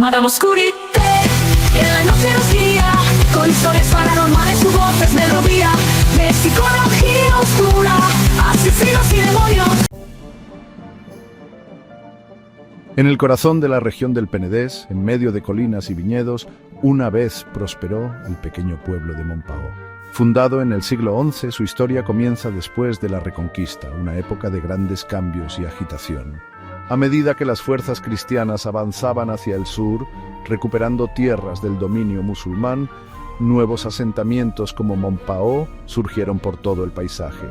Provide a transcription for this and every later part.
Madame Oscurite, que la noche nos guía, con historias paranormales, su voz es melodía, de psicología oscura, asesinos y demonios. En el corazón de la región del Penedès, en medio de colinas y viñedos, una vez prosperó el pequeño pueblo de Montpaó. Fundado en el siglo XI, su historia comienza después de la Reconquista, una época de grandes cambios y agitación. A medida que las fuerzas cristianas avanzaban hacia el sur, recuperando tierras del dominio musulmán, nuevos asentamientos como Montpaó surgieron por todo el paisaje.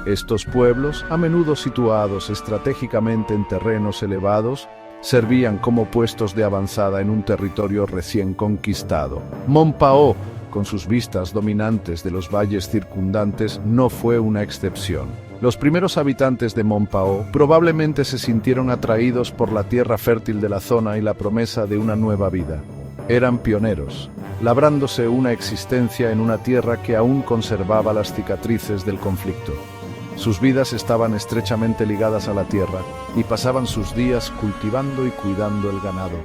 Estos pueblos, a menudo situados estratégicamente en terrenos elevados, servían como puestos de avanzada en un territorio recién conquistado. Montpaó, con sus vistas dominantes de los valles circundantes, no fue una excepción. Los primeros habitantes de Montpaó probablemente se sintieron atraídos por la tierra fértil de la zona y la promesa de una nueva vida. Eran pioneros, labrándose una existencia en una tierra que aún conservaba las cicatrices del conflicto. Sus vidas estaban estrechamente ligadas a la tierra y pasaban sus días cultivando y cuidando el ganado.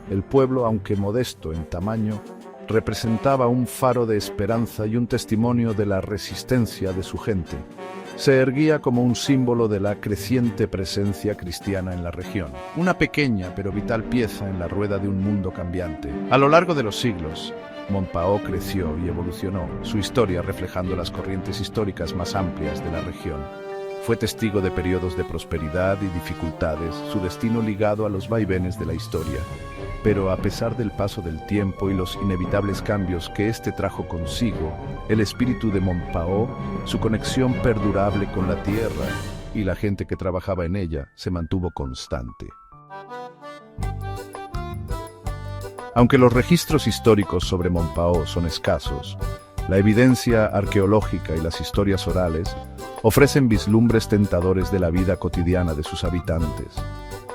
El pueblo, aunque modesto en tamaño, representaba un faro de esperanza y un testimonio de la resistencia de su gente. Se erguía como un símbolo de la creciente presencia cristiana en la región, una pequeña pero vital pieza en la rueda de un mundo cambiante. A lo largo de los siglos, Montpaó creció y evolucionó, su historia reflejando las corrientes históricas más amplias de la región. Fue testigo de periodos de prosperidad y dificultades, su destino ligado a los vaivenes de la historia. Pero a pesar del paso del tiempo y los inevitables cambios que éste trajo consigo, el espíritu de Montpaó, su conexión perdurable con la tierra y la gente que trabajaba en ella, se mantuvo constante. Aunque los registros históricos sobre Montpaó son escasos, la evidencia arqueológica y las historias orales ofrecen vislumbres tentadores de la vida cotidiana de sus habitantes.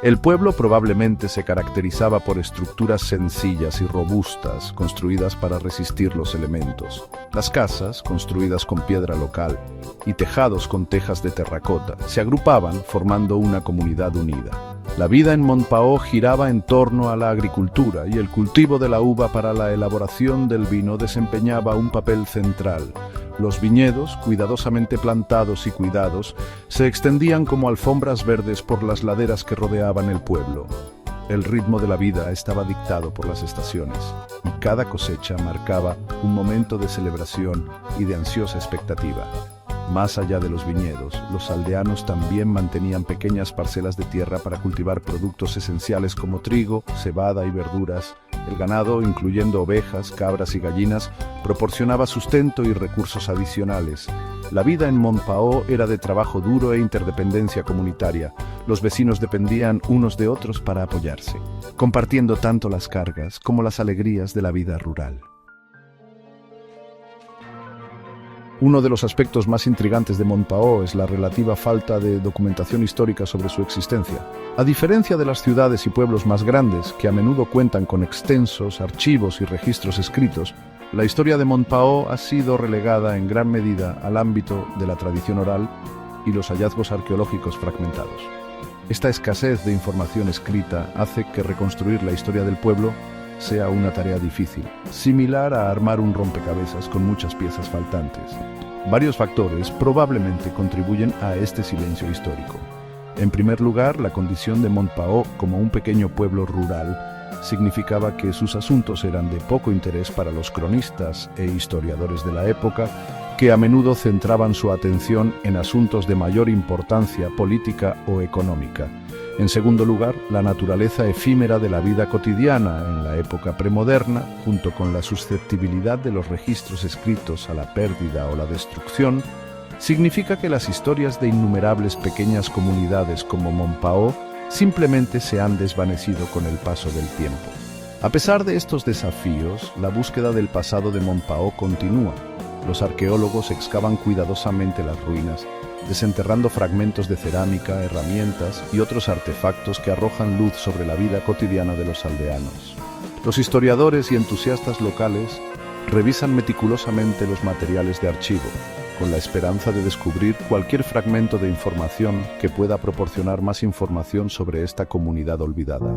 El pueblo probablemente se caracterizaba por estructuras sencillas y robustas, construidas para resistir los elementos. Las casas, construidas con piedra local, y tejados con tejas de terracota, se agrupaban formando una comunidad unida. La vida en Montpaó giraba en torno a la agricultura y el cultivo de la uva para la elaboración del vino desempeñaba un papel central. Los viñedos, cuidadosamente plantados y cuidados, se extendían como alfombras verdes por las laderas que rodeaban el pueblo. El ritmo de la vida estaba dictado por las estaciones, y cada cosecha marcaba un momento de celebración y de ansiosa expectativa. Más allá de los viñedos, los aldeanos también mantenían pequeñas parcelas de tierra para cultivar productos esenciales como trigo, cebada y verduras. El ganado, incluyendo ovejas, cabras y gallinas, proporcionaba sustento y recursos adicionales. La vida en Montpaó era de trabajo duro e interdependencia comunitaria. Los vecinos dependían unos de otros para apoyarse, compartiendo tanto las cargas como las alegrías de la vida rural. Uno de los aspectos más intrigantes de Montpaó es la relativa falta de documentación histórica sobre su existencia. A diferencia de las ciudades y pueblos más grandes, que a menudo cuentan con extensos archivos y registros escritos, la historia de Montpaó ha sido relegada en gran medida al ámbito de la tradición oral y los hallazgos arqueológicos fragmentados. Esta escasez de información escrita hace que reconstruir la historia del pueblo sea una tarea difícil, similar a armar un rompecabezas con muchas piezas faltantes. Varios factores probablemente contribuyen a este silencio histórico. En primer lugar, la condición de Montpaó como un pequeño pueblo rural significaba que sus asuntos eran de poco interés para los cronistas e historiadores de la época, que a menudo centraban su atención en asuntos de mayor importancia política o económica. En segundo lugar, la naturaleza efímera de la vida cotidiana en la época premoderna, junto con la susceptibilidad de los registros escritos a la pérdida o la destrucción, significa que las historias de innumerables pequeñas comunidades como Montpaó simplemente se han desvanecido con el paso del tiempo. A pesar de estos desafíos, la búsqueda del pasado de Montpaó continúa. Los arqueólogos excavan cuidadosamente las ruinas, desenterrando fragmentos de cerámica, herramientas y otros artefactos que arrojan luz sobre la vida cotidiana de los aldeanos. Los historiadores y entusiastas locales revisan meticulosamente los materiales de archivo, con la esperanza de descubrir cualquier fragmento de información que pueda proporcionar más información sobre esta comunidad olvidada.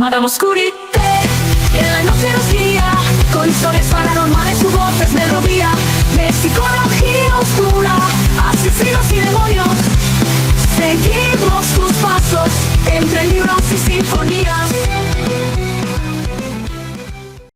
Madame Oscurité. Y en la noche nos guía